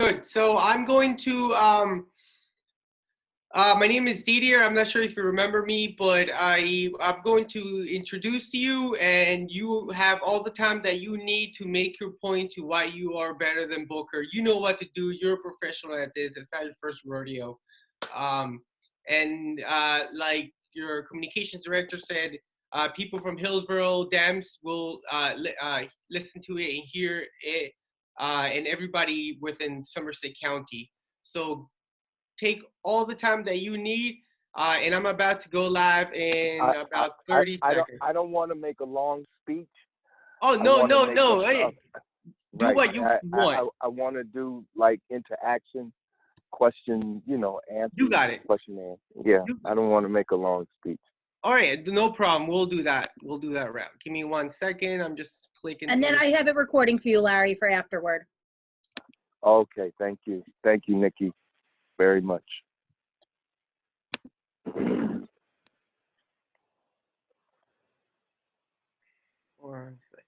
Good. So I'm going to, my name is Didier. I'm not sure if you remember me, but I'm going to introduce you, and you have all the time that you need to make your point to why you are better than Booker. You know what to do. You're a professional at this. It's not your first rodeo. Um, and like your communications director said, people from Hillsborough, Dams will listen to it and hear it, and everybody within Somerset County. So take all the time that you need, and I'm about to go live in about 30 seconds. I don't want to make a long speech. Oh, no, no, no. Hey, do Right. what you want. I want to do like interaction, question, answer. You got it. Question answer. Yeah, I don't want to make a long speech. All right, no problem. We'll do that. We'll do that route. Give me 1 second. I'm just clicking. And then I have it recording for you, Larry, for afterward. Okay, thank you. Thank you, Nikki, very much. 1 second.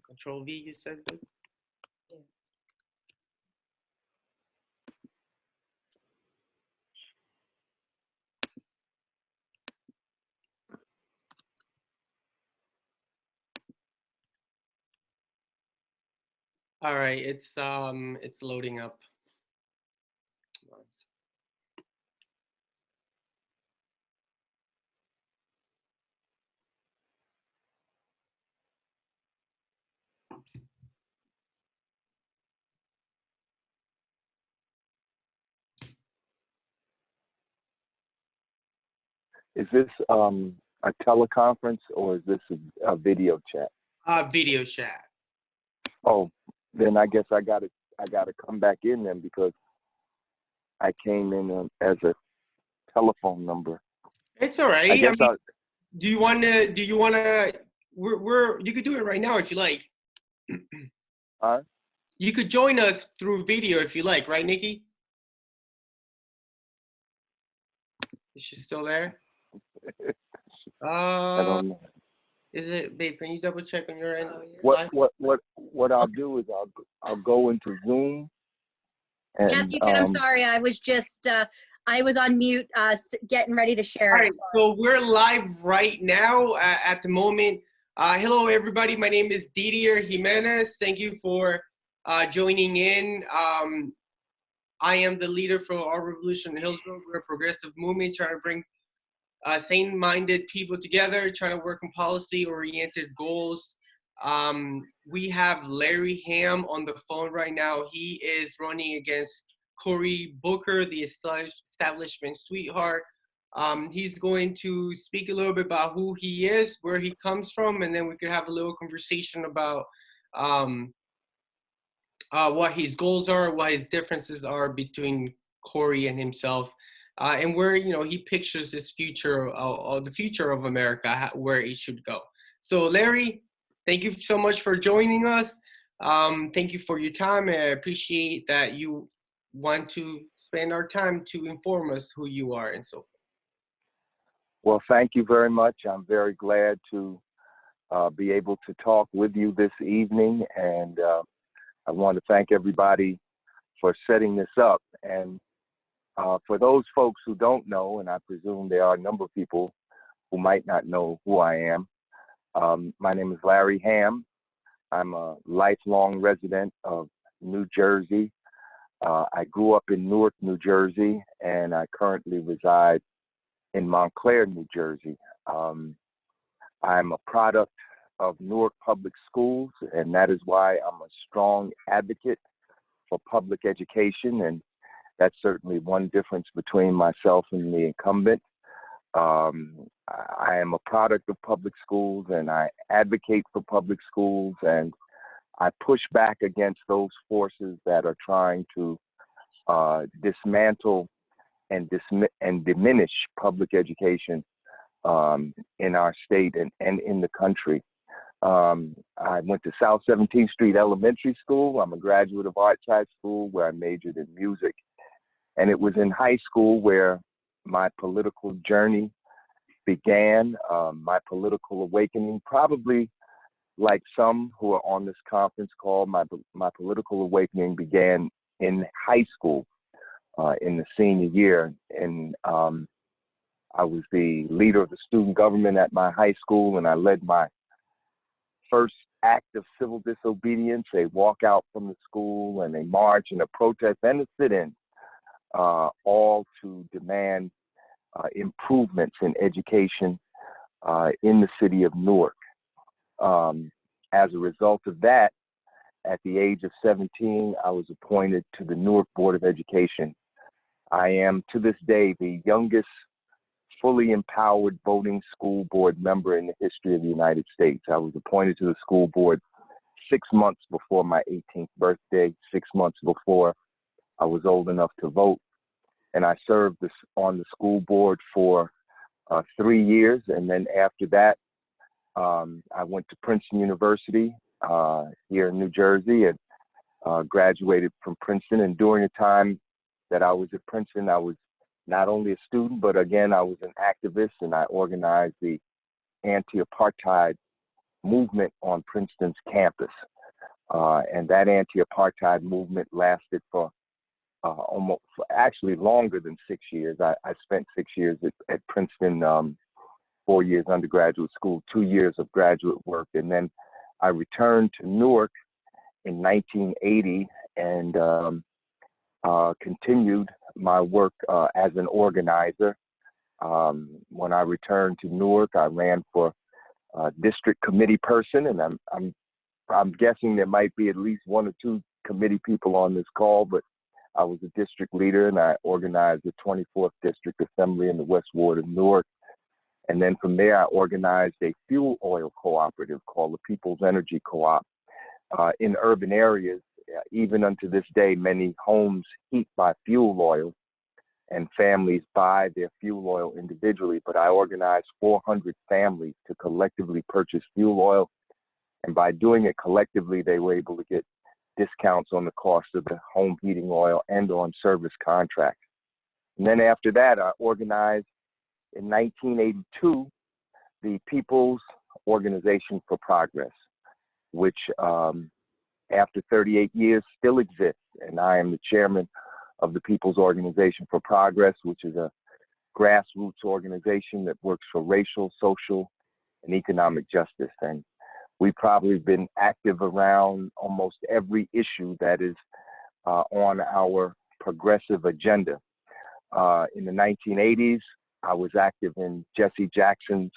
Control V, you said, dude? Yeah. All right, it's loading up. Is this a teleconference or is this a video chat? Video chat. Oh, then I guess I gotta come back in then because I came in as a telephone number. It's all right. I mean, do you wanna? You could do it right now if you like. You could join us through video if you like, right, Nikki? Is she still there? I don't know. Is it, babe? Can you double check on your end? What I'll do is I'll go into Zoom. And, yes, you can. I'm sorry. I was just I was on mute, getting ready to share. All right, so we're live right now at the moment. Hello, everybody. My name is Didier Jimenez. Thank you for joining in. I am the leader for Our Revolution in Hillsborough. We're a progressive movement trying to bring sane-minded people together, trying to work on policy-oriented goals. We have Larry Hamm on the phone right now. He is running against Cory Booker, the establishment sweetheart. He's going to speak a little bit about who he is, where he comes from, and then we could have a little conversation about what his goals are, what his differences are between Cory and himself, and where he pictures his future, the future of America, where it should go. So Larry, thank you so much for joining us. Thank you for your time. I appreciate that you want to spend our time to inform us who you are and so forth. Well, thank you very much. I'm very glad to be able to talk with you this evening, and I want to thank everybody for setting this up. And for those folks who don't know, and I presume there are a number of people who might not know who I am, my name is Larry Hamm. I'm a lifelong resident of New Jersey. I grew up in Newark, New Jersey, and I currently reside in Montclair, New Jersey. I'm a product of Newark Public Schools, and that is why I'm a strong advocate for public education, and that's certainly one difference between myself and the incumbent. I am a product of public schools, and I advocate for public schools, and I push back against those forces that are trying to dismantle and diminish public education in our state and in the country. I went to South 17th Street Elementary School. I'm a graduate of Arts High School, where I majored in music. And it was in high school where my political journey began my political awakening, probably like some who are on this conference call. My political awakening began in high school, in the senior year. And I was the leader of the student government at my high school, and I led my first act of civil disobedience, a walkout from the school and a march and a protest and a sit-in, all to demand improvements in education in the city of Newark. As a result of that, at the age of 17, I was appointed to the Newark Board of Education. I am, to this day, the youngest fully empowered voting school board member in the history of the United States. I was appointed to the school board 6 months before my 18th birthday, 6 months before I was old enough to vote. And I served on the school board for 3 years. And then after that, I went to Princeton University here in New Jersey and graduated from Princeton. And during the time that I was at Princeton, I was not only a student, but again, I was an activist, and I organized the anti-apartheid movement on Princeton's campus. And that anti-apartheid movement lasted for actually longer than 6 years. I spent 6 years at Princeton, 4 years undergraduate school, 2 years of graduate work. And then I returned to Newark in 1980 and continued my work as an organizer. When I returned to Newark, I ran for district committee person, and I'm guessing there might be at least 1 or 2 committee people on this call, but I was a district leader, and I organized the 24th District Assembly in the West Ward of Newark. And then from there, I organized a fuel oil cooperative called the People's Energy Co-op in urban areas. Even unto this day, many homes heat by fuel oil, and families buy their fuel oil individually. But I organized 400 families to collectively purchase fuel oil. And by doing it collectively, they were able to get discounts on the cost of the home heating oil and on service contracts. And then after that, I organized in 1982 the People's Organization for Progress, which after 38 years still exists. And I am the chairman of the People's Organization for Progress, which is a grassroots organization that works for racial, social, and economic justice. And we've probably been active around almost every issue that is on our progressive agenda. In the 1980s, I was active in Jesse Jackson's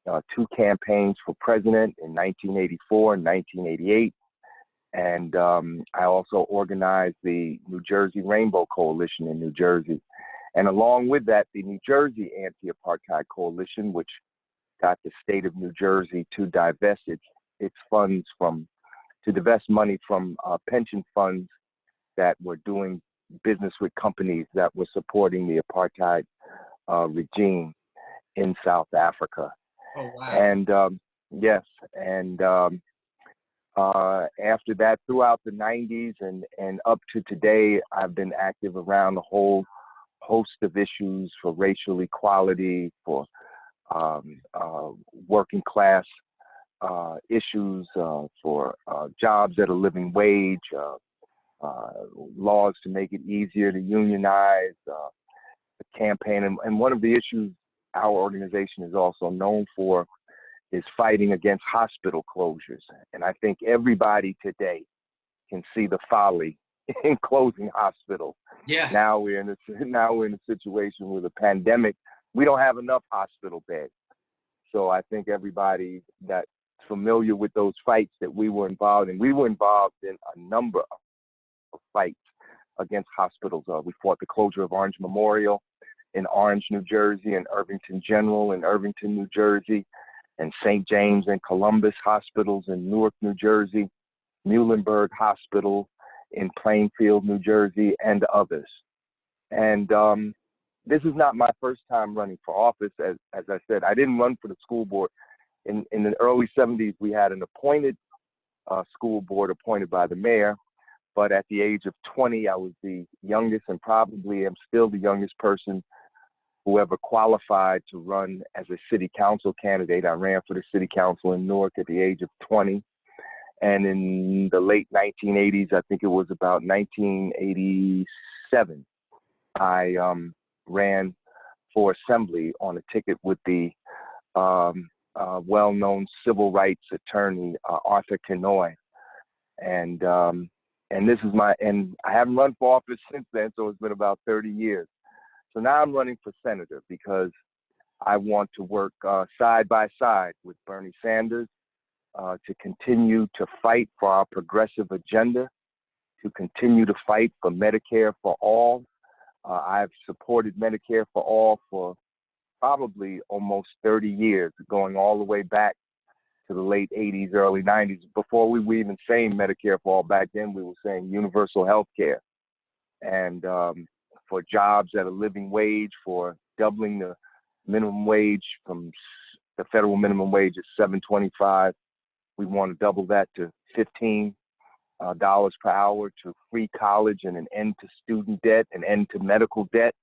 2 campaigns for president in 1984 and 1988. And I also organized the New Jersey Rainbow Coalition in New Jersey. And along with that, the New Jersey Anti-Apartheid Coalition, which got the state of New Jersey to divest its funds to divest money from pension funds that were doing business with companies that were supporting the apartheid regime in South Africa. Oh, wow. And yes, and after that, throughout the 90s and up to today, I've been active around a whole host of issues for racial equality, for working class issues, for jobs at a living wage, laws to make it easier to unionize, the campaign. And one of the issues our organization is also known for is fighting against hospital closures. And I think everybody today can see the folly in closing hospitals. Yeah. Now we're in a situation with a pandemic. We don't have enough hospital beds. So I think everybody that's familiar with those fights that we were involved in a number of fights against hospitals. We fought the closure of Orange Memorial in Orange, New Jersey, and Irvington General in Irvington, New Jersey, and St. James and Columbus hospitals in Newark, New Jersey, Muhlenberg Hospital in Plainfield, New Jersey, and others. And this is not my first time running for office. As I said, I didn't run for the school board. In the early 70s, we had an appointed school board appointed by the mayor. But at the age of 20, I was the youngest and probably am still the youngest person whoever qualified to run as a city council candidate. I ran for the city council in Newark at the age of 20. And in the late 1980s, I think it was about 1987, I ran for assembly on a ticket with the well-known civil rights attorney, Arthur Kenoy. And this is and I haven't run for office since then, so it's been about 30 years. So now I'm running for senator because I want to work side by side with Bernie Sanders to continue to fight for our progressive agenda, to continue to fight for Medicare for all. I've supported Medicare for all for probably almost 30 years, going all the way back to the late 80s, early 90s. Before we were even saying Medicare for all, back then we were saying universal health care. And for jobs at a living wage, for doubling the minimum wage from the federal minimum wage is $7.25. We want to double that to $15 per hour, to free college and an end to student debt, an end to medical debt,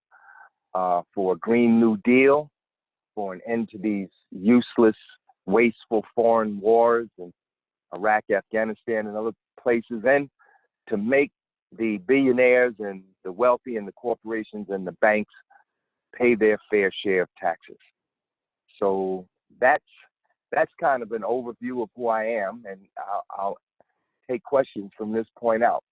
for a Green New Deal, for an end to these useless, wasteful foreign wars in Iraq, Afghanistan, and other places, and to make the billionaires and the wealthy and the corporations and the banks pay their fair share of taxes. So that's kind of an overview of who I am, and I'll take questions from this point out.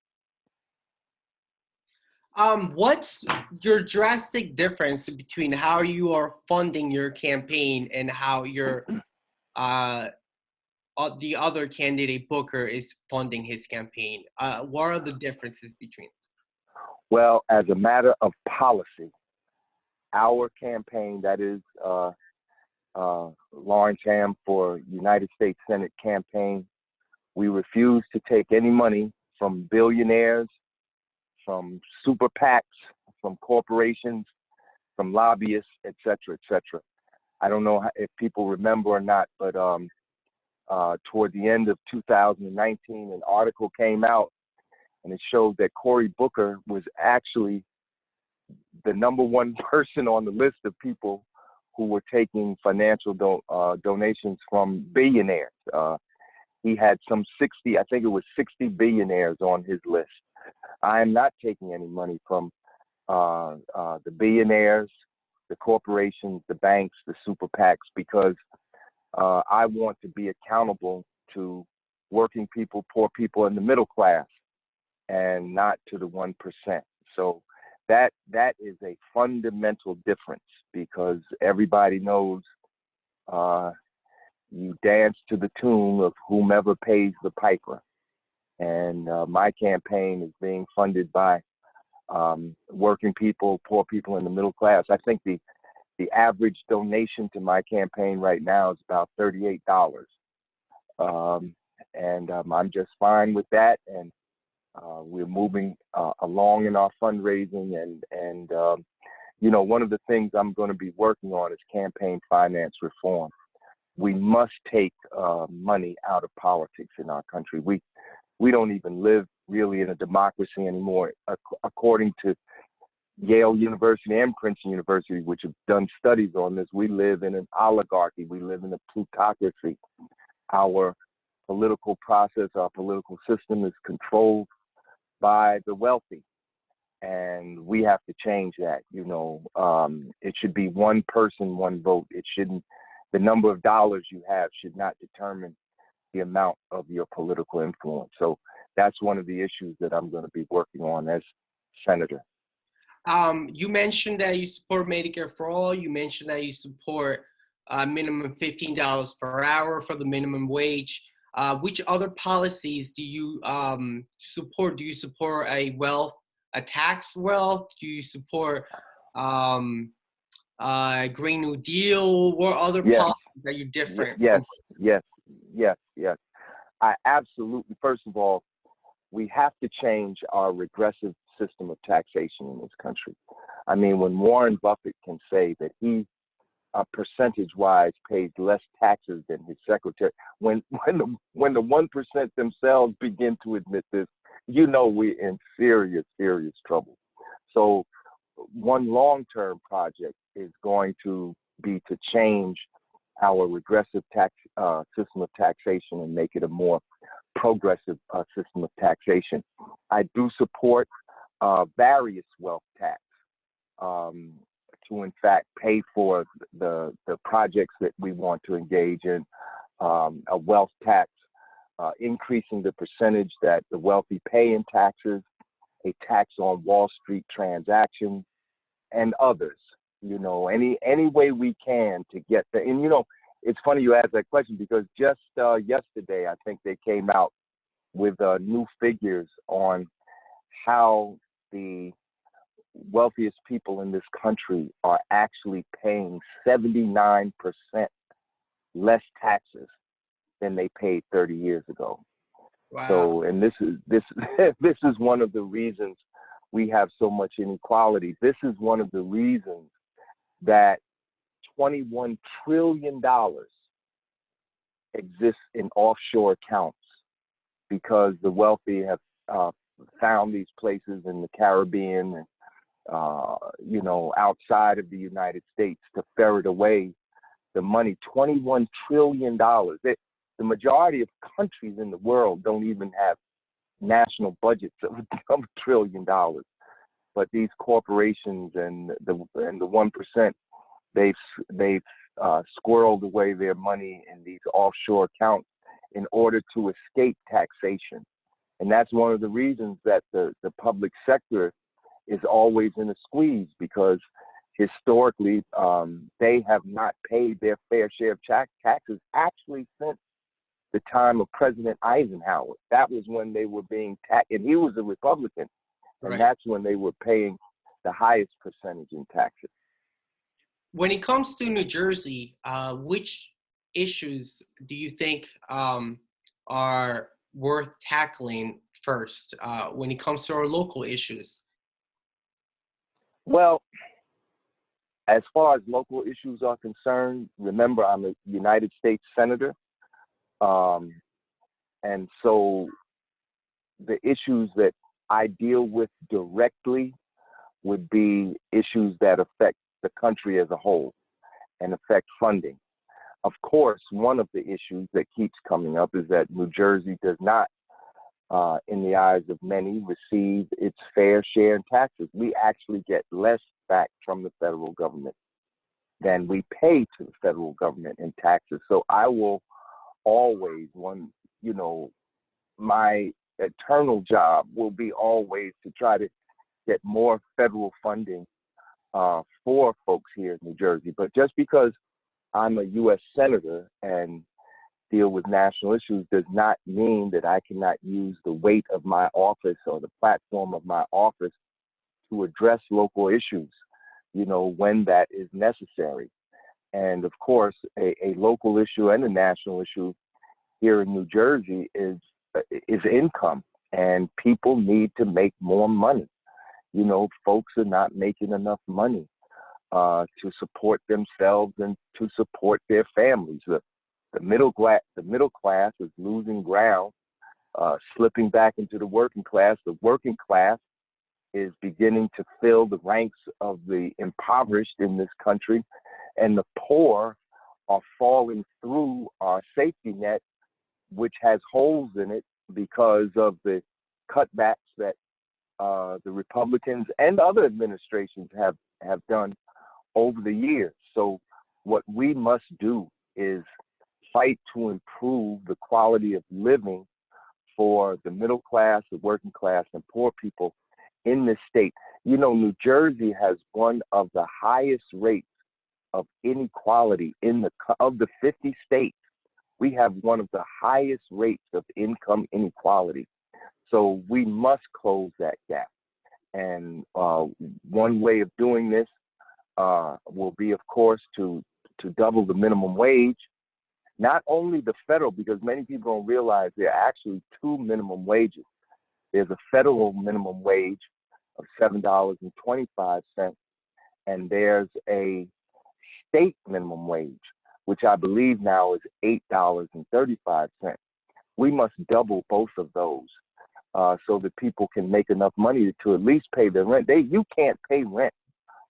What's your drastic difference between how you are funding your campaign and how your the other candidate, Booker, is funding his campaign? What are the differences between? Well, as a matter of policy, our campaign, that is Lawrence Hamm for United States Senate campaign, we refuse to take any money from billionaires, from super PACs, from corporations, from lobbyists, et cetera, et cetera. I don't know if people remember or not, but toward the end of 2019, an article came out and it showed that Cory Booker was actually the #1 person on the list of people who were taking financial donations from billionaires. He had some 60, I think it was 60 billionaires on his list. I am not taking any money from the billionaires, the corporations, the banks, the super PACs, because I want to be accountable to working people, poor people, and the middle class, and not to the 1%. So that is a fundamental difference, because everybody knows you dance to the tune of whomever pays the piper. And my campaign is being funded by working people, poor people, and the middle class. I think the average donation to my campaign right now is about $38. And I'm just fine with that. And we're moving along in our fundraising. And you know, one of the things I'm going to be working on is campaign finance reform. We must take money out of politics in our country. We don't even live really in a democracy anymore. According to Yale University and Princeton University, which have done studies on this, we live in an oligarchy. We live in a plutocracy. Our political process, our political system is controlled by the wealthy. And we have to change that. You know, it should be one person, one vote. It shouldn't, the number of dollars you have should not determine the amount of your political influence. So that's one of the issues that I'm going to be working on as senator. You mentioned that you support Medicare for all. You mentioned that you support minimum $15 per hour for the minimum wage. Which other policies do you support? Do you support a tax wealth? Do you support Green New Deal? What other policies are you different? Yes. I absolutely, first of all, we have to change our regressive system of taxation in this country. I mean, when Warren Buffett can say that he, percentage-wise, pays less taxes than his secretary, when the 1% themselves begin to admit this, you know we're in serious trouble. So one long-term project is going to be to change our regressive tax system of taxation and make it a more progressive system of taxation. I do support various wealth tax to in fact pay for the projects that we want to engage in. A wealth tax, increasing the percentage that the wealthy pay in taxes, a tax on Wall Street transactions, and others. You know, any way we can to get the, and you know, it's funny you asked that question because just yesterday I think they came out with new figures on how the wealthiest people in this country are actually paying 79% less taxes than they paid 30 years ago. Wow. So, and this is one of the reasons we have so much inequality. This is one of the reasons that $21 trillion exists in offshore accounts, because the wealthy have found these places in the Caribbean and you know, outside of the United States to ferret away the money. $21 trillion. The majority of countries in the world don't even have national budgets of $1 trillion. But these corporations and the 1%, they've squirreled away their money in these offshore accounts in order to escape taxation. And that's one of the reasons that the public sector is always in a squeeze, because historically they have not paid their fair share of taxes actually since the time of President Eisenhower. That was when they were being taxed, and he was a Republican, and Right. that's when they were paying the highest percentage in taxes. When it comes to New Jersey, which issues do you think are worth tackling first when it comes to our local issues? Well, as far as local issues are concerned, remember I'm a United States Senator. And so the issues that I deal with directly would be issues that affect the country as a whole and affect funding. Of course, one of the issues that keeps coming up is that New Jersey does not, in the eyes of many, receive its fair share in taxes. We actually get less back from the federal government than we pay to the federal government in taxes. So I will always, my eternal job will be always to try to get more federal funding for folks here in New Jersey. But just because I'm a U.S. Senator and deal with national issues does not mean that I cannot use the weight of my office or the platform of my office to address local issues, when that is necessary. And of course, a local issue and a national issue here in New Jersey is income, and people need to make more money. Folks are not making enough money to support themselves and to support their families. The middle class is losing ground, slipping back into the working class. The working class is beginning to fill the ranks of the impoverished in this country, and the poor are falling through our safety net, which has holes in it because of the cutbacks that the Republicans and other administrations have done over the years. So what we must do is fight to improve the quality of living for the middle class, the working class, and poor people in this state. New Jersey has one of the highest rates of inequality of the 50 states. We have one of the highest rates of income inequality. So we must close that gap. And one way of doing this will be, of course, to double the minimum wage. Not only the federal, because many people don't realize there are actually two minimum wages. There's a federal minimum wage of $7.25, and there's a state minimum wage, which I believe now is $8.35. We must double both of those so that people can make enough money to at least pay their rent. You can't pay rent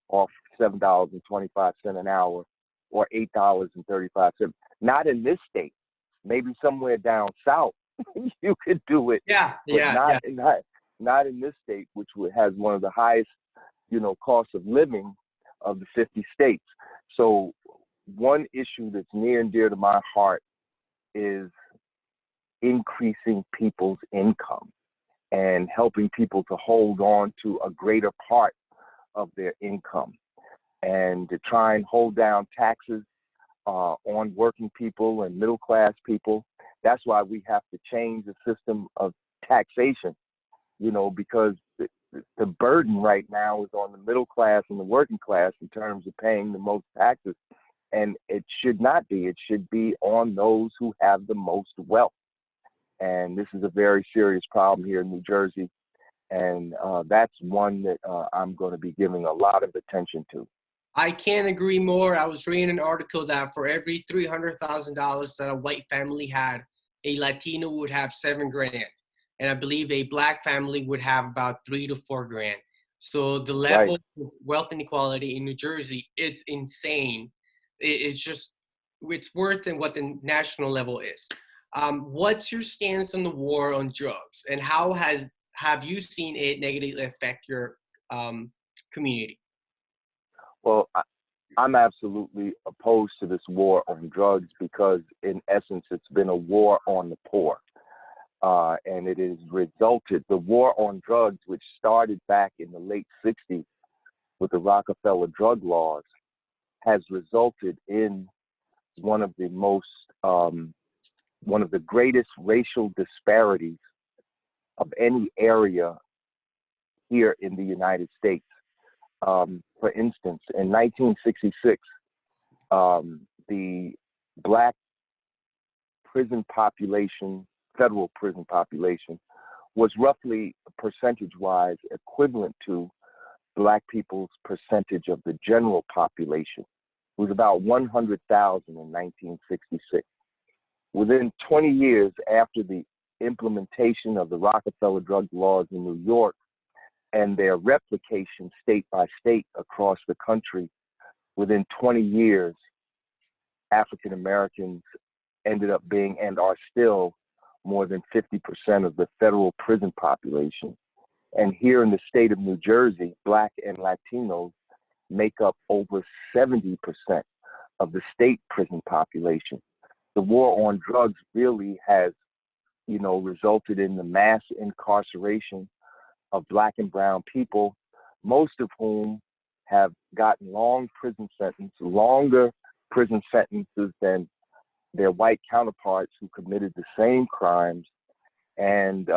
off $7.25 an hour or $8.35. Not in this state. Maybe somewhere down south you could do it, Yeah, but yeah, not yeah. not in this state, which has one of the highest, cost of living of the 50 states. So one issue that's near and dear to my heart is increasing people's income and helping people to hold on to a greater part of their income, and to try and hold down taxes on working people and middle class people. That's why we have to change the system of taxation, because the burden right now is on the middle class and the working class in terms of paying the most taxes. And it should not be. It should be on those who have the most wealth. And this is a very serious problem here in New Jersey. And that's one that I'm going to be giving a lot of attention to. I can't agree more. I was reading an article that for every $300,000 that a white family had, a Latino would have $7,000. And I believe a black family would have about $3 to $4,000. So the Right. level of wealth inequality in New Jersey, it's insane. It's just, it's worse than what the national level is. What's your stance on the war on drugs, and how have you seen it negatively affect your community? Well, I'm absolutely opposed to this war on drugs because, in essence, it's been a war on the poor. And it has resulted, the war on drugs, which started back in the late 60s with the Rockefeller drug laws, has resulted in one of the greatest racial disparities of any area here in the United States. For instance, in 1966, the black prison population, federal prison population, was roughly percentage-wise equivalent to black people's percentage of the general population. It was about 100,000 in 1966. Within 20 years after the implementation of the Rockefeller drug laws in New York and their replication state by state across the country, within 20 years, African Americans ended up being and are still more than 50% of the federal prison population. And here in the state of New Jersey, Black and Latinos make up over 70% of the state prison population. The war on drugs really has, resulted in the mass incarceration of Black and brown people, most of whom have gotten longer prison sentences than their white counterparts who committed the same crimes. And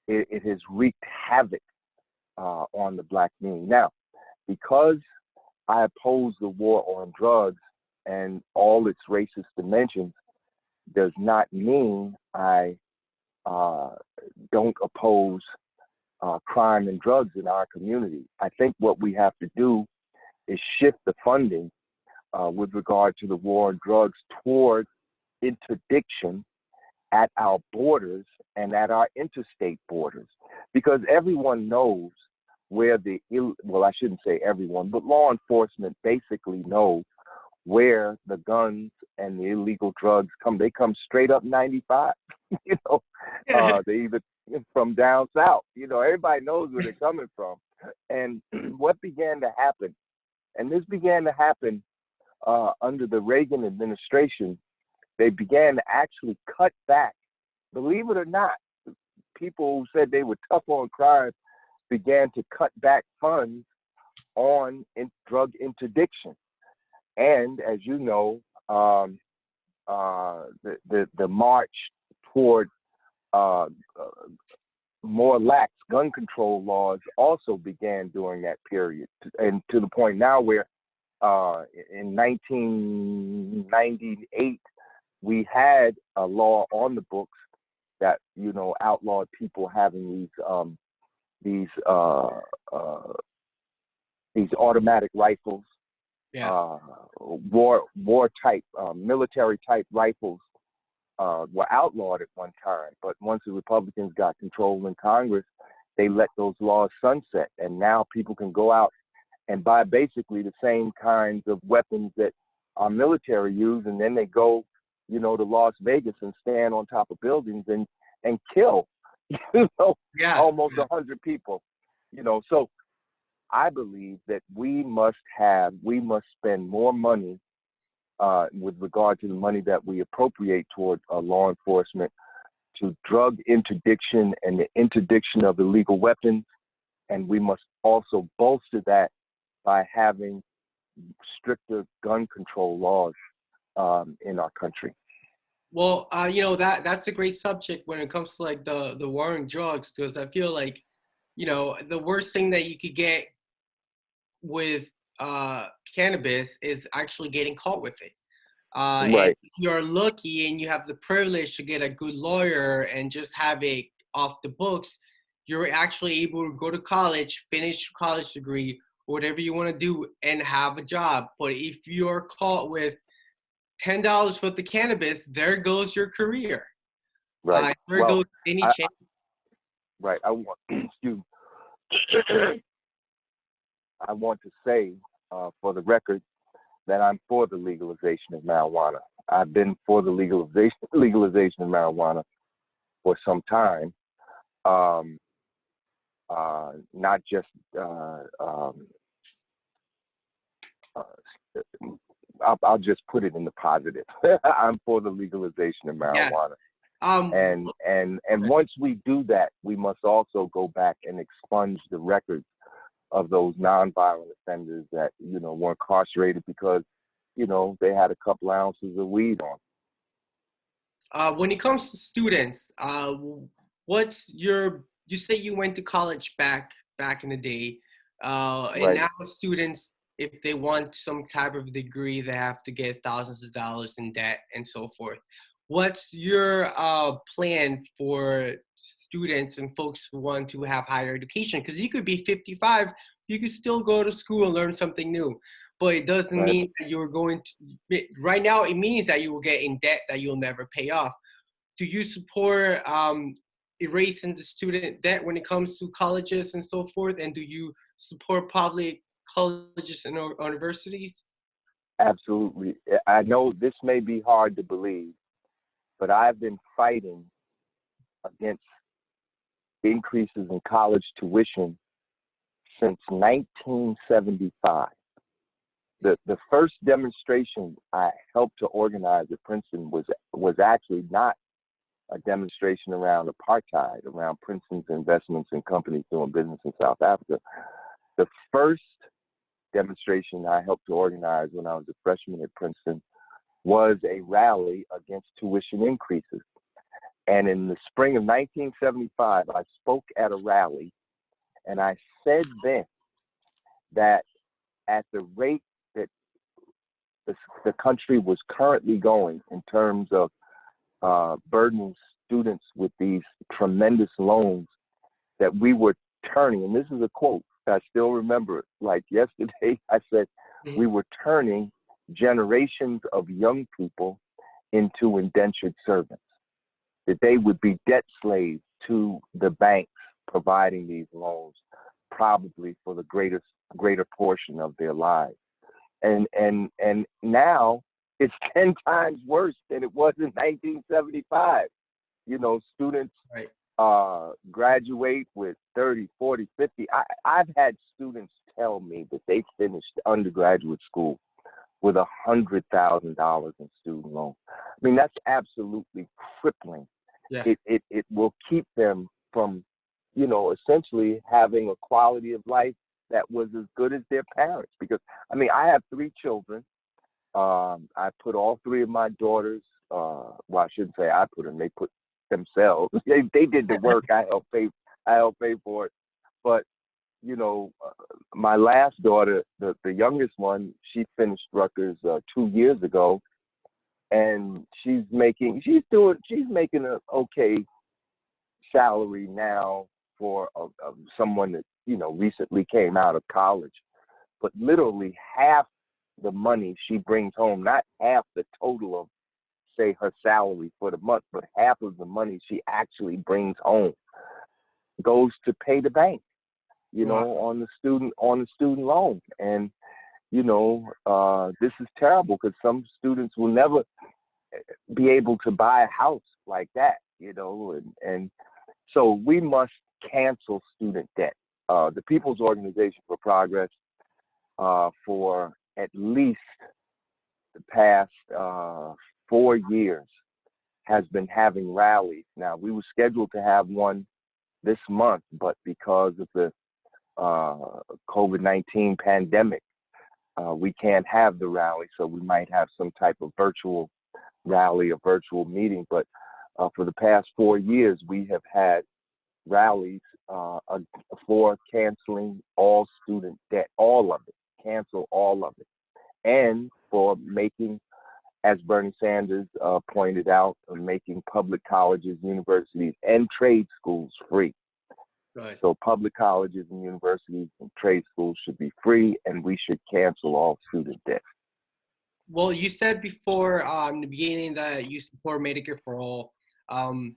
it has wreaked havoc on the Black community. Now, because I oppose the war on drugs and all its racist dimensions, does not mean I don't oppose crime and drugs in our community. I think what we have to do is shift the funding with regard to the war on drugs toward interdiction at our borders and at our interstate borders, because everyone knows where well, I shouldn't say everyone, but law enforcement basically knows where the guns and the illegal drugs come. They come straight up 95. They either from down south. Everybody knows where they're coming from. And what began to happen, and this began to happen under the Reagan administration, they began to actually cut back. Believe it or not, people who said they were tough on crime began to cut back funds on drug interdiction. And as you know, the march toward more lax gun control laws also began during that period, and to the point now where in 1998 we had a law on the books that outlawed people having these automatic rifles. Yeah. War type, military type rifles were outlawed at one time, but once the Republicans got control in Congress, they let those laws sunset, and now people can go out and buy basically the same kinds of weapons that our military use, and then they go, you know, to Las Vegas and stand on top of buildings and kill, you know, Yeah. almost 100 people, you know. So I believe that we must spend more money with regard to the money that we appropriate toward law enforcement to drug interdiction and the interdiction of illegal weapons. And we must also bolster that by having stricter gun control laws in our country. Well, you know, that's a great subject when it comes to like the war on drugs, because I feel like, you know, the worst thing that you could get with cannabis is actually getting caught with it. And Right. if you're lucky and you have the privilege to get a good lawyer and just have it off the books, you're actually able to go to college, finish your college degree, whatever you want to do, and have a job. But if you're caught with $10 worth of cannabis, there goes your career. Right. There goes any I, chance. right. I want, excuse me. I want to say, for the record, that I'm for the legalization of marijuana. I've been for the legalization of marijuana for some time. Not just I'll just put it in the positive. I'm for the legalization of marijuana. Yeah. And once we do that, we must also go back and expunge the records of those nonviolent offenders that, you know, were incarcerated because, you know, they had a couple ounces of weed on. When it comes to students, you say you went to college back in the day, and Right. now students, if they want some type of degree, they have to get thousands of dollars in debt and so forth. What's your plan for students and folks who want to have higher education? Because you could be 55, you could still go to school and learn something new. But it doesn't Right. mean that you're going to, right now it means that you will get in debt that you'll never pay off. Do you support erasing the student debt when it comes to colleges and so forth? And do you support public colleges and universities? Absolutely. I know this may be hard to believe, but I've been fighting against increases in college tuition since 1975. The first demonstration I helped to organize at Princeton was actually not a demonstration around apartheid, around Princeton's investments in companies doing business in South Africa. The first demonstration I helped to organize when I was a freshman at Princeton was a rally against tuition increases. And in the spring of 1975, I spoke at a rally, and I said then that at the rate that the country was currently going in terms of burdening students with these tremendous loans, that we were turning, and this is a quote, I still remember it like yesterday, I said, we were turning generations of young people into indentured servants, that they would be debt slaves to the banks providing these loans, probably for the greater portion of their lives. And now it's 10 times worse than it was in 1975. You know, students graduate with 30, 40, 50. I've had students tell me that they finished undergraduate school with $100,000 in student loans. I mean, that's absolutely crippling. Yeah. It will keep them from, you know, essentially having a quality of life that was as good as their parents. Because, I mean, I have 3 children. I put all 3 of my daughters, well, I shouldn't say I put them, they put themselves. They did the work. I helped pay for it. But, you know, my last daughter, the youngest one, she finished Rutgers 2 years ago, and she's making an okay salary now for someone that, you know, recently came out of college. But literally half the money she brings home, not half the total of, say, her salary for the month, but half of the money she actually brings home goes to pay the bank. you Wow. know, on the student loan. And, you know, this is terrible because some students will never be able to buy a house like that, you know, and so we must cancel student debt. The People's Organization for Progress, for at least the past 4 years, has been having rallies. Now, we were scheduled to have one this month, but because of the COVID-19 pandemic, we can't have the rally, so we might have some type of virtual rally, a virtual meeting. But for the past 4 years, we have had rallies for canceling all student debt, all of it, cancel all of it, and for making, as Bernie Sanders pointed out, making public colleges, universities, and trade schools free. Right. So public colleges and universities and trade schools should be free, and we should cancel all student debt. Well, you said before in the beginning that you support Medicare for all. Um,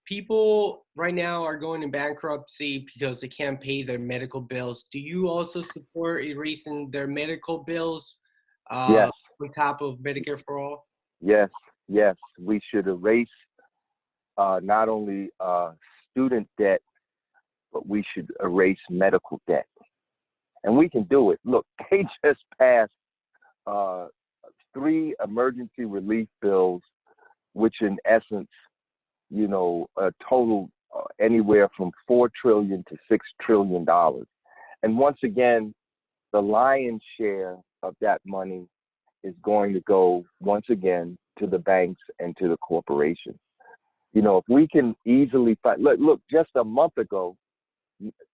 People right now are going in bankruptcy because they can't pay their medical bills. Do you also support erasing their medical bills Yes, on top of Medicare for all? yes, yes. We should erase not only student debt, but we should erase medical debt. And we can do it. Look, they just passed 3 emergency relief bills, which in essence, you know, total anywhere from $4 trillion to $6 trillion. And once again, the lion's share of that money is going to go once again to the banks and to the corporations. You know, if we can easily find, look, just a month ago,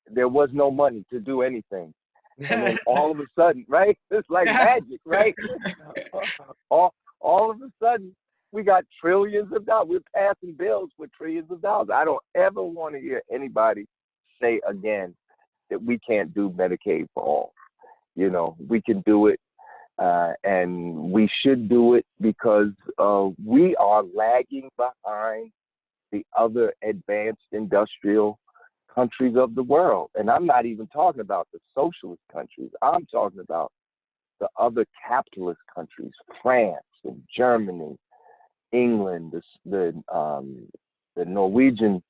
there was no money to do anything. And then all of a sudden, right? It's like magic, right? all of a sudden, we got trillions of dollars. We're passing bills with trillions of dollars. I don't ever want to hear anybody say again that we can't do Medicaid for all. You know, we can do it, and we should do it because we are lagging behind the other advanced industrial countries of the world. And I'm not even talking about the socialist countries. I'm talking about the other capitalist countries, France and Germany, England, the Norwegian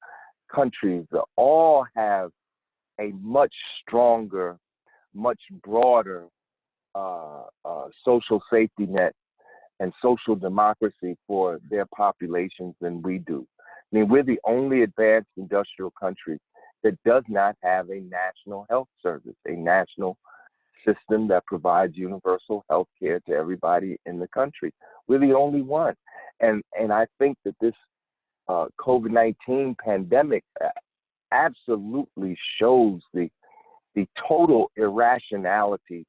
countries, all have a much stronger, much broader social safety net and social democracy for their populations than we do. I mean, we're the only advanced industrial country that does not have a national health service, a national system that provides universal health care to everybody in the country. We're the only one. And I think that this COVID-19 pandemic absolutely shows the total irrationality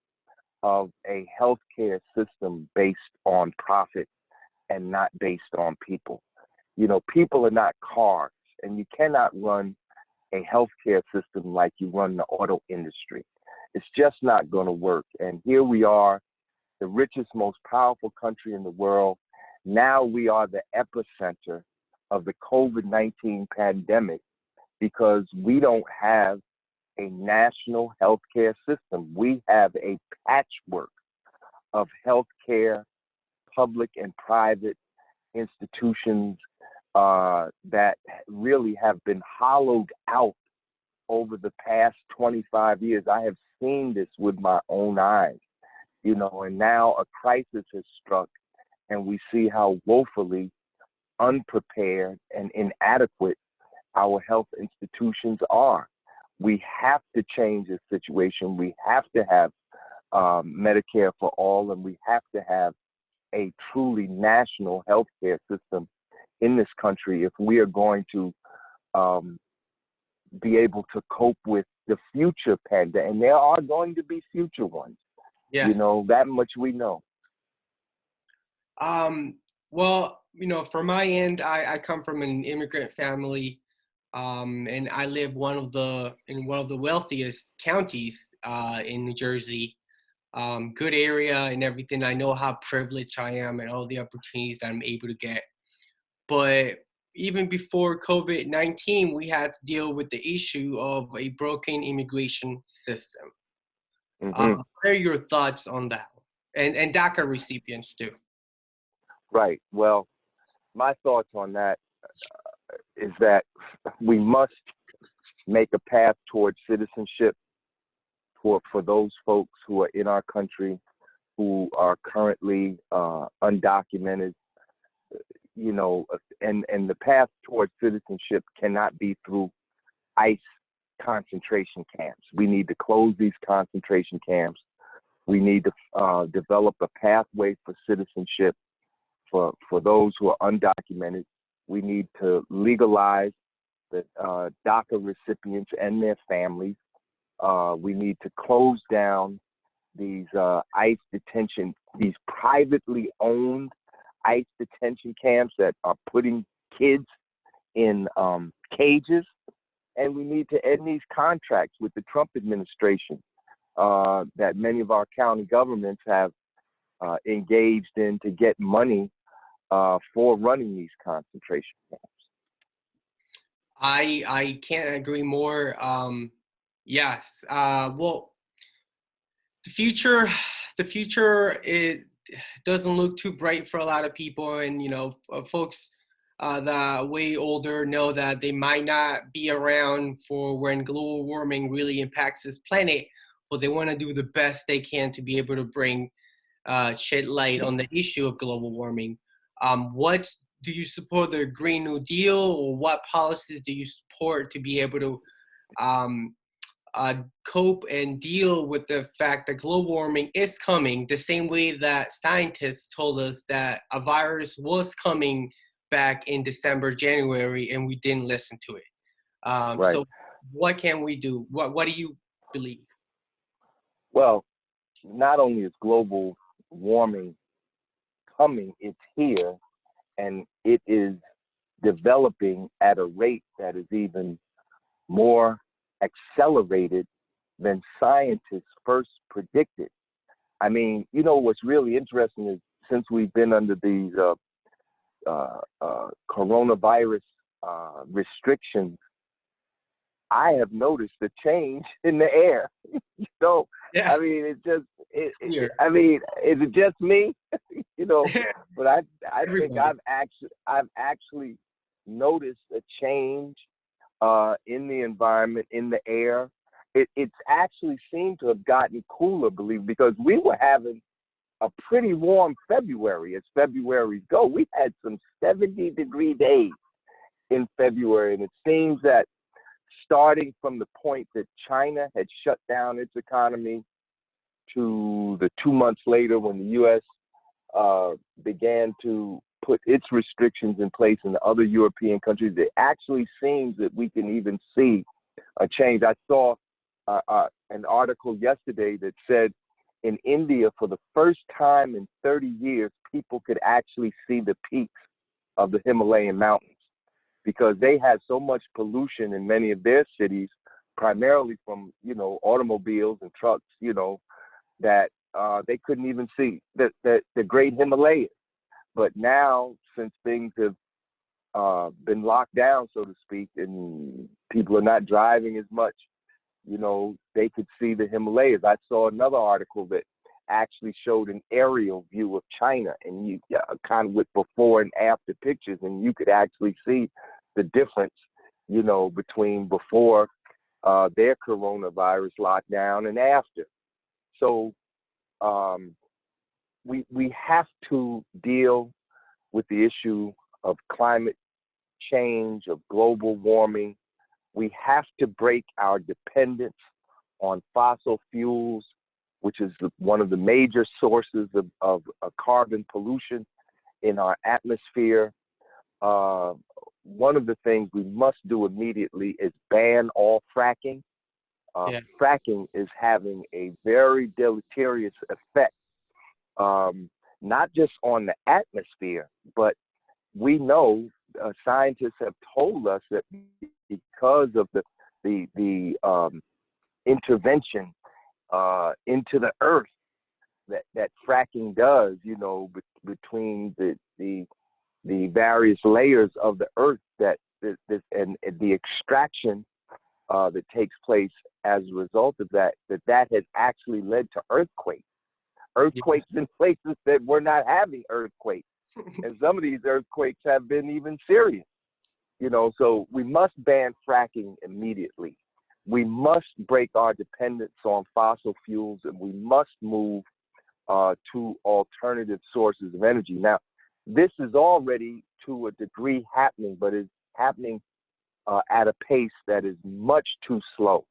of a healthcare system based on profit and not based on people. You know, people are not cars, and you cannot run a healthcare system like you run the auto industry. It's just not going to work. And here we are, the richest, most powerful country in the world. Now we are the epicenter of the COVID-19 pandemic because we don't have a national healthcare system. We have a patchwork of healthcare, public and private institutions that really have been hollowed out over the past 25 years. I have seen this with my own eyes, you know, and now a crisis has struck, and we see how woefully unprepared and inadequate our health institutions are. We have to change this situation. We have to have Medicare for all, and we have to have a truly national healthcare system in this country if we are going to be able to cope with the future pandemic. And there are going to be future ones. Yeah. You know, that much we know. Well, you know, from my end, I come from an immigrant family, and I live in one of the wealthiest counties in New Jersey. Good area and everything. I know how privileged I am and all the opportunities that I'm able to get. But even before COVID-19, we had to deal with the issue of a broken immigration system. Hmm. What are your thoughts on that? And DACA recipients too. Right. Well, my thoughts on that is that we must make a path towards citizenship for those folks who are in our country who are currently undocumented, you know, and the path towards citizenship cannot be through ICE concentration camps. We need to close these concentration camps. We need to develop a pathway for citizenship for those who are undocumented. We need to legalize the DACA recipients and their families. We need to close down these ICE detention, these privately owned ICE detention camps that are putting kids in cages. And we need to end these contracts with the Trump administration that many of our county governments have engaged in to get money for running these concentration camps. I can't agree more. Yes. Well, the future, it doesn't look too bright for a lot of people, and folks that are way older know that they might not be around for when global warming really impacts this planet, but they want to do the best they can to be able to shed light on the issue of global warming. What do you support, the Green New Deal, or what policies do you support to be able to cope and deal with the fact that global warming is coming, the same way that scientists told us that a virus was coming back in December, January, and we didn't listen to it. Right. So what can we do? What do you believe? Well, not only is global warming coming, it's here, and it is developing at a rate that is even more accelerated than scientists first predicted. I mean, what's really interesting is since we've been under these coronavirus restrictions, I have noticed a change in the air. Yeah. I mean, Here. I mean, is it just me? But I think Everybody. I've actually noticed a change in the environment, in the air. It's actually seemed to have gotten cooler, because we were having a pretty warm February, as Februarys go. We had some 70-degree days in February, and it seems that starting from the point that China had shut down its economy to the 2 months later when the U.S. Began to put its restrictions in place in the other European countries, it actually seems that we can even see a change. I saw an article yesterday that said in India, for the first time in 30 years, people could actually see the peaks of the Himalayan mountains, because they had so much pollution in many of their cities, primarily from, automobiles and trucks, that they couldn't even see the Great Himalayas. But now, since things have been locked down, so to speak, and people are not driving as much, they could see the Himalayas. I saw another article that actually showed an aerial view of China, and you kind of with before and after pictures, and you could actually see the difference, between before their coronavirus lockdown and after. So we have to deal with the issue of climate change, of global warming. We have to break our dependence on fossil fuels, which is one of the major sources of carbon pollution in our atmosphere. One of the things we must do immediately is ban all fracking. Fracking is having a very deleterious effect, not just on the atmosphere, but we know scientists have told us that because of the intervention into the earth that fracking does, between the the various layers of the earth and the extraction that takes place as a result of that has actually led to earthquakes. Earthquakes in places that were not having earthquakes. And some of these earthquakes have been even serious. So we must ban fracking immediately. We must break our dependence on fossil fuels, and we must move to alternative sources of energy. Now, this is already to a degree happening, but it's happening at a pace that is much too slow.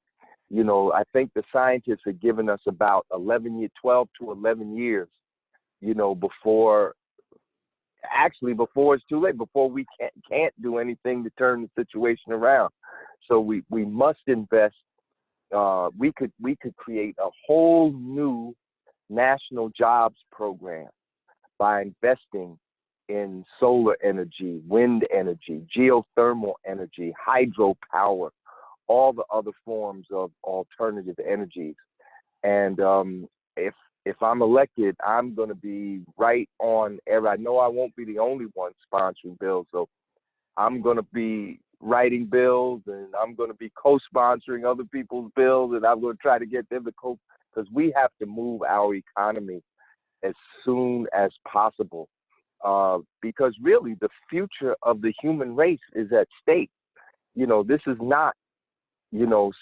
I think the scientists have given us about 12 to 11 years, before it's too late, before we can't do anything to turn the situation around. So we must invest. We could create a whole new national jobs program by investing in solar energy, wind energy, geothermal energy, hydropower, all the other forms of alternative energies. And if I'm elected, I'm going to be right on every. I know I won't be the only one sponsoring bills, so I'm going to be writing bills, and I'm going to be co-sponsoring other people's bills, and I'm going to try to get them to because we have to move our economy as soon as possible. Because really the future of the human race is at stake. This is not,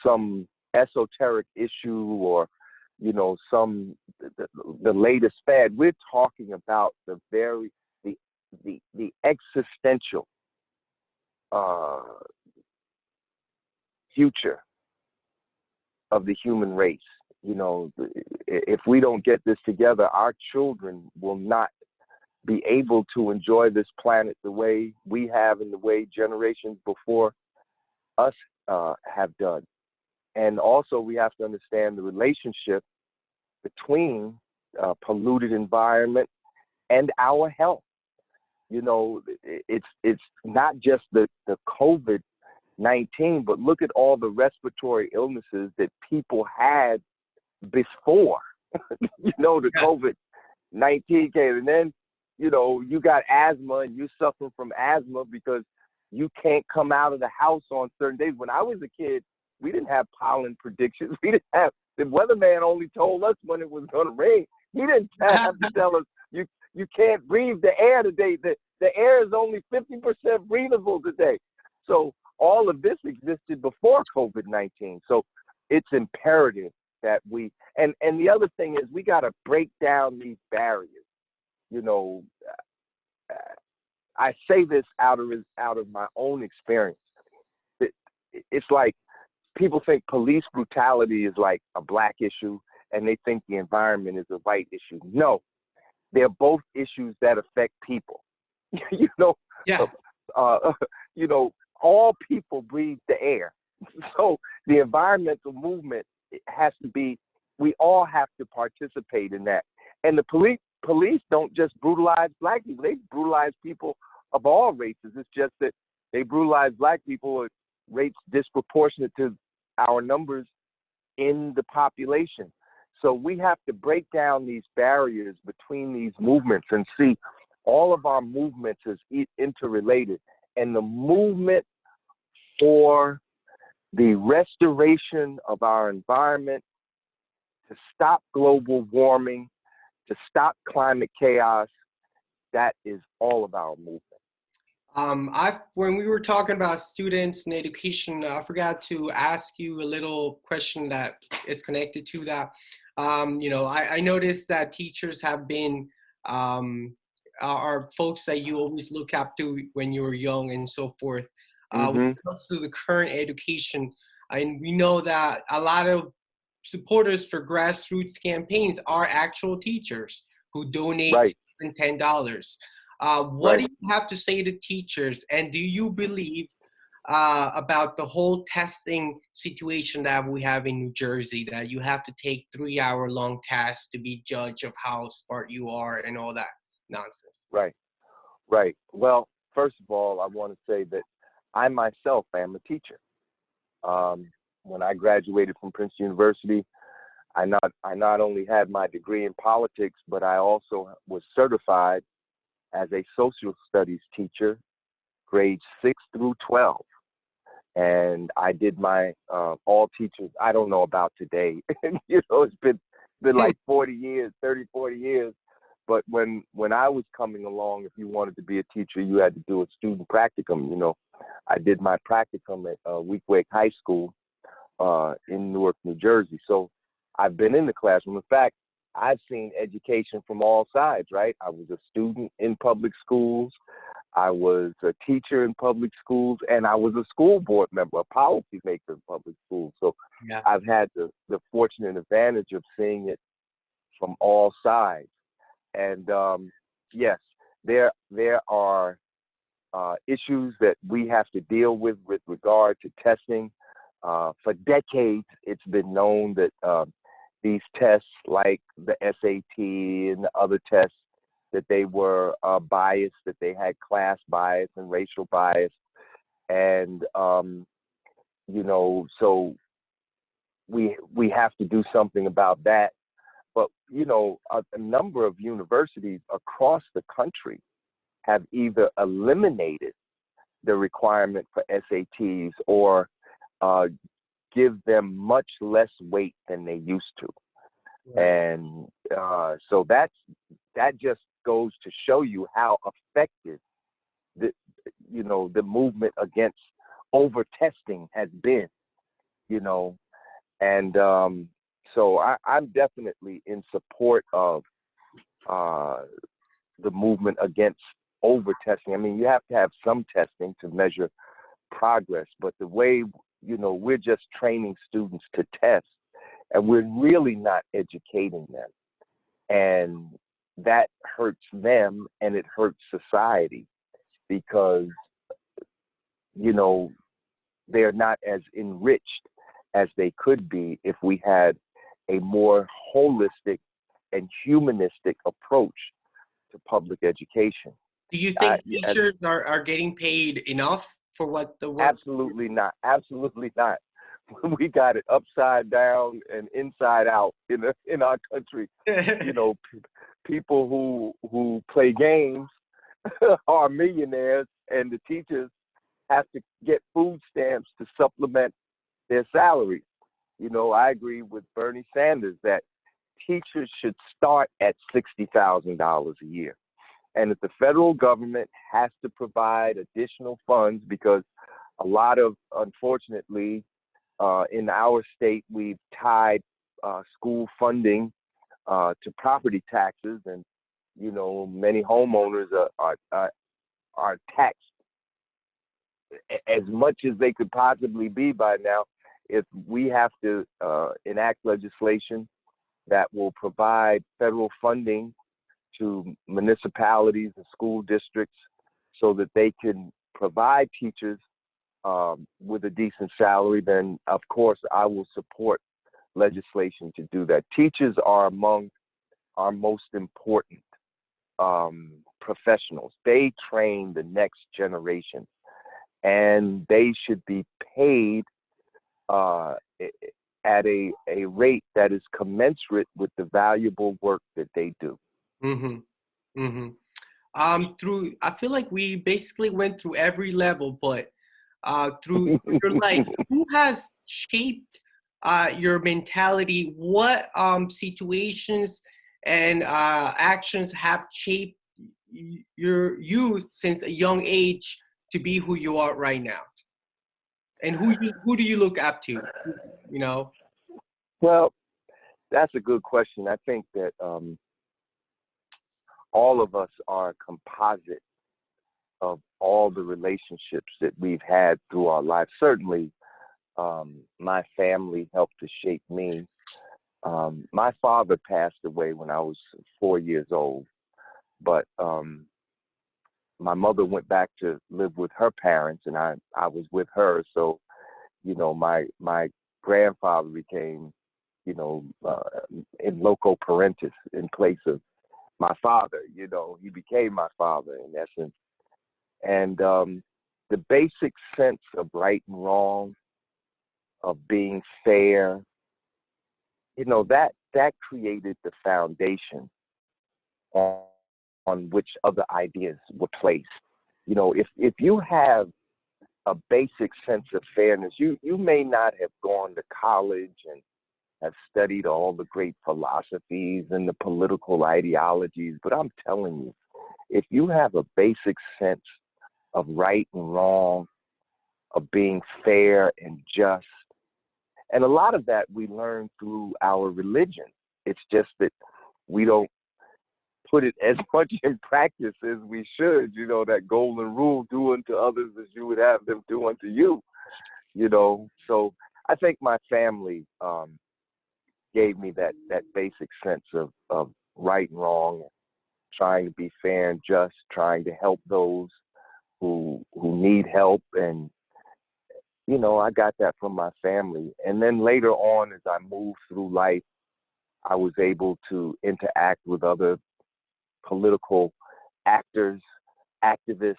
some esoteric issue or, the latest fad. We're talking about the existential future of the human race. If we don't get this together, our children will not be able to enjoy this planet the way we have and the way generations before us have done. And also we have to understand the relationship between polluted environment and our health. It's not just the COVID-19, but look at all the respiratory illnesses that people had before, the COVID-19 came. And then, you got asthma and you suffer from asthma because you can't come out of the house on certain days. When I was a kid, we didn't have pollen predictions. We didn't have, the weatherman only told us when it was going to rain. He didn't have to tell us, you can't breathe the air today. The air is only 50% breathable today. So all of this existed before COVID-19. So it's imperative that we, and the other thing is we got to break down these barriers. I say this out of my own experience. It's like people think police brutality is like a black issue, and they think the environment is a white issue. No, they're both issues that affect people. Yeah. All people breathe the air. So the environmental movement has to be. We all have to participate in that. And the police don't just brutalize black people; they brutalize people of all races. It's just that they brutalize black people at rates disproportionate to our numbers in the population. So we have to break down these barriers between these movements and see all of our movements as interrelated. And the movement for the restoration of our environment, to stop global warming, to stop climate chaos, that is all of our movement. When we were talking about students and education, I forgot to ask you a little question that is connected to that. I noticed that teachers have been are folks that you always look up to when you were young and so forth. When it comes to the current education, and we know that a lot of supporters for grassroots campaigns are actual teachers who donate $10. What do you have to say to teachers, and do you believe about the whole testing situation that we have in New Jersey, that you have to take 3-hour-long tests to be judge of how smart you are and all that nonsense? Right. Well, first of all, I want to say that I myself am a teacher. When I graduated from Princeton University, I not only had my degree in politics, but I also was certified as a social studies teacher, grades 6 through 12. And I did my all teachers. I don't know about today. It's been like 40 years, 30, 40 years. But when I was coming along, if you wanted to be a teacher, you had to do a student practicum. I did my practicum at Weequahic High School in Newark, New Jersey. So I've been in the classroom. In fact, I've seen education from all sides, right? I was a student in public schools. I was a teacher in public schools, and I was a school board member, a policy maker in public schools. So Yeah. I've had the fortunate advantage of seeing it from all sides. And yes, there are issues that we have to deal with regard to testing. For decades, it's been known that these tests, like the SAT and the other tests, that they were biased, that they had class bias and racial bias. And, so we have to do something about that. But, a number of universities across the country have either eliminated the requirement for SATs or give them much less weight than they used to. Right. And so that just goes to show you how effective the movement against over testing has been, and so I'm definitely in support of the movement against over testing. I mean, you have to have some testing to measure progress, but the way, we're just training students to test, and we're really not educating them. And that hurts them and it hurts society because, they're not as enriched as they could be if we had a more holistic and humanistic approach to public education. Do you think teachers are getting paid enough for what the work? Absolutely not. Absolutely not. We got it upside down and inside out in our country. People who play games are millionaires, and the teachers have to get food stamps to supplement their salaries. I agree with Bernie Sanders that teachers should start at $60,000 a year. And if the federal government has to provide additional funds, because a lot of, unfortunately, in our state, we've tied school funding to property taxes, and many homeowners are taxed as much as they could possibly be by now. If we have to enact legislation that will provide federal funding to municipalities and school districts so that they can provide teachers with a decent salary, then of course I will support legislation to do that. Teachers are among our most important professionals. They train the next generation, and they should be paid at a rate that is commensurate with the valuable work that they do. Mm-hmm. Mm-hmm. I feel like we basically went through every level, but through your life, who has shaped your mentality? What situations and actions have shaped your youth since a young age to be who you are right now? And who do you look up to? Well, that's a good question. I think that all of us are a composite of all the relationships that we've had through our lives. Certainly, my family helped to shape me. My father passed away when I was 4 years old, but my mother went back to live with her parents, and I was with her. So, my grandfather became, in loco parentis, in place of my father. He became my father in essence. And the basic sense of right and wrong, of being fair, that created the foundation on on which other ideas were placed. You know, if you have a basic sense of fairness, you may not have gone to college and have studied all the great philosophies and the political ideologies, but I'm telling you, if you have a basic sense of right and wrong, of being fair and just, and a lot of that we learn through our religion. It's just that we don't put it as much in practice as we should. You know, that golden rule, do unto others as you would have them do unto you, you know. So I think my family gave me that basic sense of right and wrong, trying to be fair and just, trying to help those who need help. And, you know, I got that from my family. And then later on, as I moved through life, I was able to interact with other political actors, activists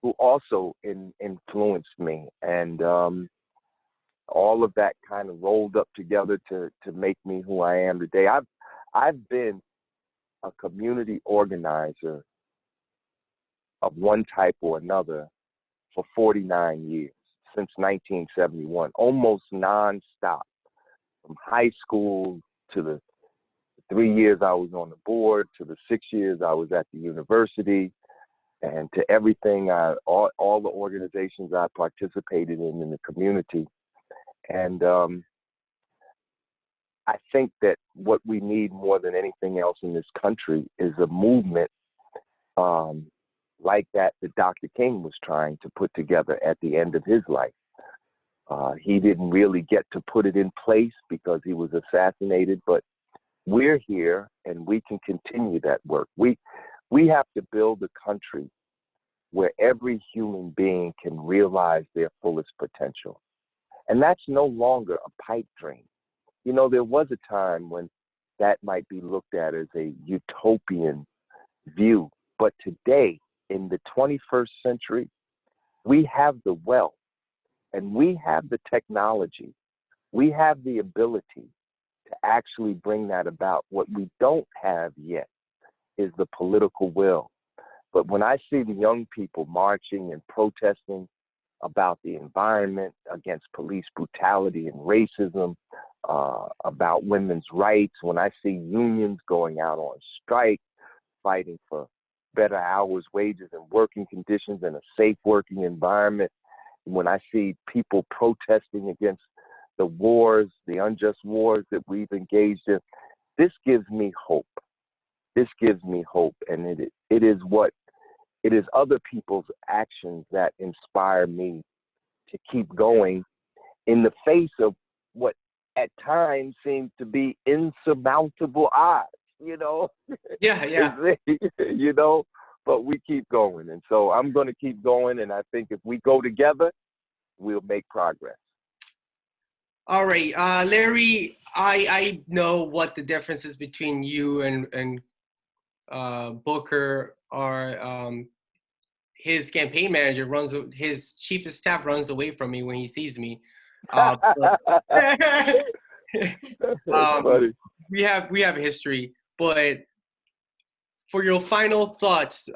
who also influenced me. And all of that kind of rolled up together to make me who I am today. I've been a community organizer of one type or another for 49 years, since 1971, almost nonstop, from high school to the 3 years I was on the board, to the 6 years I was at the university, and to everything, all the organizations I participated in the community. And I think that what we need more than anything else in this country is a movement like that Dr. King was trying to put together at the end of his life. He didn't really get to put it in place because he was assassinated, but we're here and we can continue that work. We have to build a country where every human being can realize their fullest potential. And that's no longer a pipe dream. You know, there was a time when that might be looked at as a utopian view. But today, in the 21st century, we have the wealth and we have the technology. We have the ability to actually bring that about. What we don't have yet is the political will. But when I see the young people marching and protesting about the environment, against police brutality and racism, about women's rights, when I see unions going out on strike, fighting for better hours, wages, and working conditions and a safe working environment, when I see people protesting against the wars, the unjust wars that we've engaged in, this gives me hope. This gives me hope, and it is other people's actions that inspire me to keep going in the face of what at times seems to be insurmountable odds, you know? Yeah. You know, but we keep going. And so I'm going to keep going. And I think if we go together, we'll make progress. All right, Larry, I know what the differences between you and Booker are. His campaign manager his chief of staff runs away from me when he sees me. Funny. We have a history, but for your final thoughts,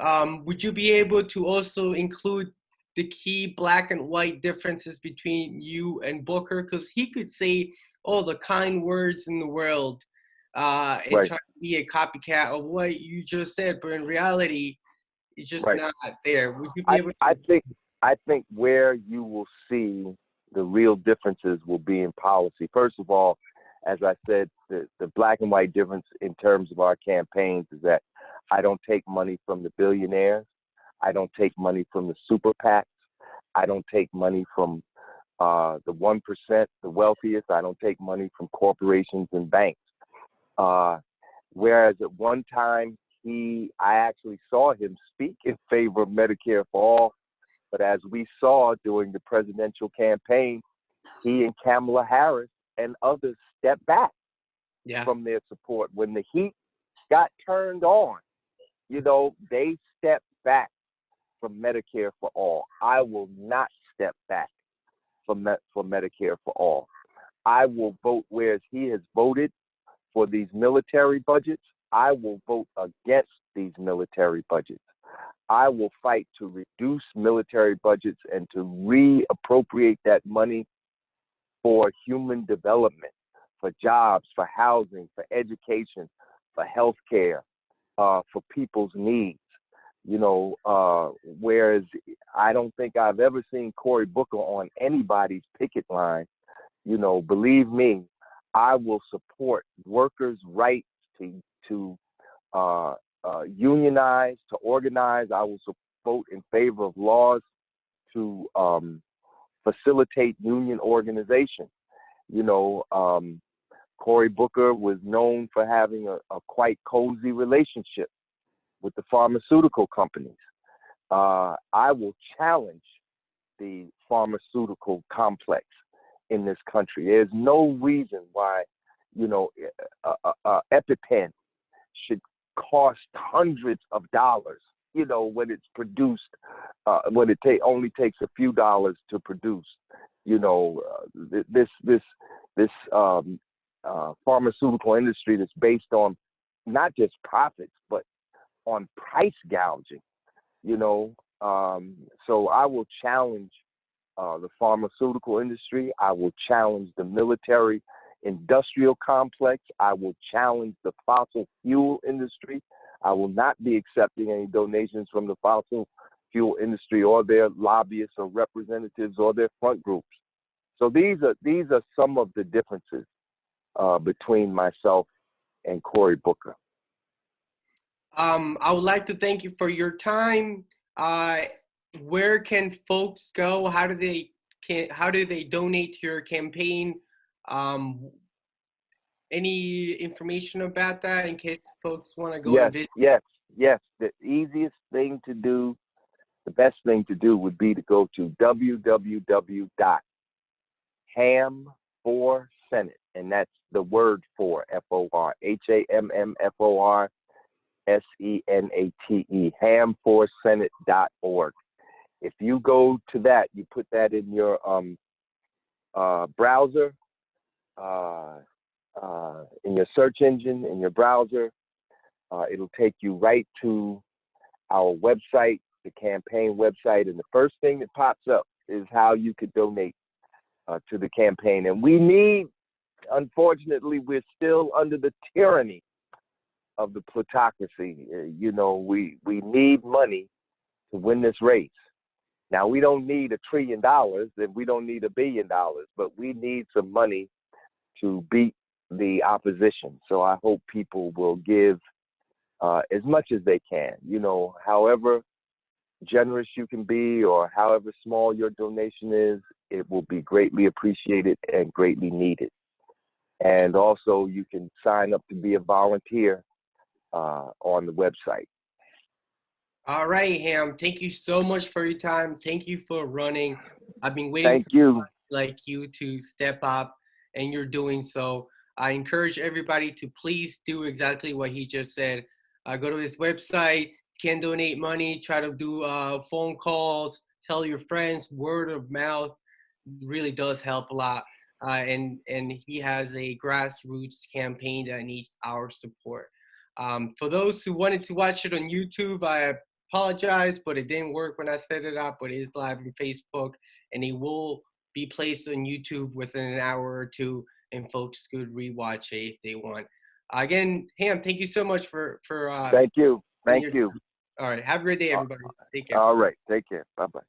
would you be able to also include the key black and white differences between you and Booker? Because he could say all the kind words in the world and Right. try to be a copycat of what you just said, but in reality, it's just Right. not there. Would you be able to? I think where you will see the real differences will be in policy. First of all, as I said, the black and white difference in terms of our campaigns is that I don't take money from the billionaires. I don't take money from the super PACs. I don't take money from the 1%, the wealthiest. I don't take money from corporations and banks. Whereas at one time, I actually saw him speak in favor of Medicare for all. But as we saw during the presidential campaign, he and Kamala Harris and others stepped back from their support. When the heat got turned on, you know, they stepped back from Medicare for all. I will not step back for Medicare for all. I will vote whereas he has voted for these military budgets. I will vote against these military budgets. I will fight to reduce military budgets and to reappropriate that money for human development, for jobs, for housing, for education, for healthcare, for people's needs. You know, whereas I don't think I've ever seen Cory Booker on anybody's picket line. You know, believe me, I will support workers' rights to unionize, to organize. I will vote in favor of laws to facilitate union organization. You know, Cory Booker was known for having a quite cozy relationship with the pharmaceutical companies. I will challenge the pharmaceutical complex in this country. There's no reason why, you know, EpiPen should cost hundreds of dollars, you know, when it's produced, when it only takes a few dollars to produce. You know, this pharmaceutical industry that's based on not just profits, but on price gouging, you know. So I will challenge the pharmaceutical industry. I will challenge the military industrial complex. I will challenge the fossil fuel industry. I will not be accepting any donations from the fossil fuel industry or their lobbyists or representatives or their front groups. So these are some of the differences between myself and Cory Booker. I would like to thank you for your time. Where can folks go? How do they donate to your campaign? Any information about that in case folks want to go and visit? Yes. The easiest thing to do, the best thing to do would be to go to www.hamm4senate, and that's the word for, F-O-R, HAMMFORSENATE, hamm4senate.org. If you go to that, you put that in your browser, in your search engine, in your browser, it'll take you right to our website, the campaign website, and the first thing that pops up is how you could donate to the campaign. And we need, unfortunately, we're still under the tyranny of the plutocracy. You know, we need money to win this race. Now, we don't need $1 trillion, and we don't need $1 billion, but we need some money to beat the opposition. So I hope people will give as much as they can. You know, however generous you can be or however small your donation is, it will be greatly appreciated and greatly needed. And also, you can sign up to be a volunteer on the website. All right, Hamm. Thank you so much for your time. Thank you for running. I've been waiting Thank for you. somebody like you to step up, and you're doing so. I encourage everybody to please do exactly what he just said. Go to his website, can donate money, try to do phone calls, tell your friends, word of mouth really does help a lot. And he has a grassroots campaign that needs our support. For those who wanted to watch it on YouTube, I apologize, but it didn't work when I set it up, but it is live on Facebook, and it will be placed on YouTube within an hour or two, and folks could rewatch it if they want. Again, Hamm, thank you so much for Thank you. Thank you. All right. Have a great day, everybody. Take care. All right. Take care. Bye-bye.